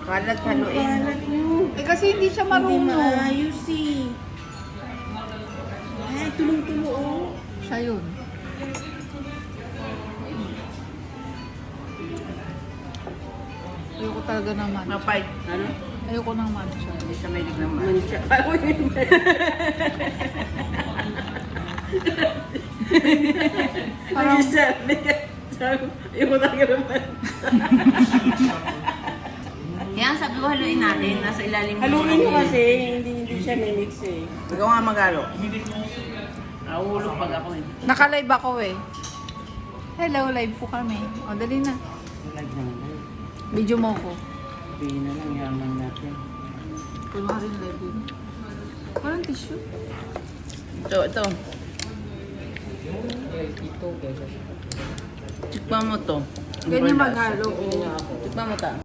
Kalat haluin. Kalat mo. Eh kasi hindi siya Hindi marunong. maayos eh. Ay, tulong-tulo oh. Siya yun. Ayoko talaga ng matcha. Mapay. Ano? Ayoko ng matcha. Hindi siya may naman. Mancha. Parang, Sabi ayoko talaga naman. Kaya ang sabi ko haluin natin. Nasa ilalim mo. Haluin mo kasi, hindi siya may mix eh. Ikaw nga magalo. Ahulog pag ako eh. naka-live ako eh. Hello, live po kami. O, dali na. Lag naman. Video mo ko. Sabihin na lang, yaman natin. Kunwari live yun. Walang tissue. Ito. Tikman mo to. Ganyan maghalo. Tikman mo ta.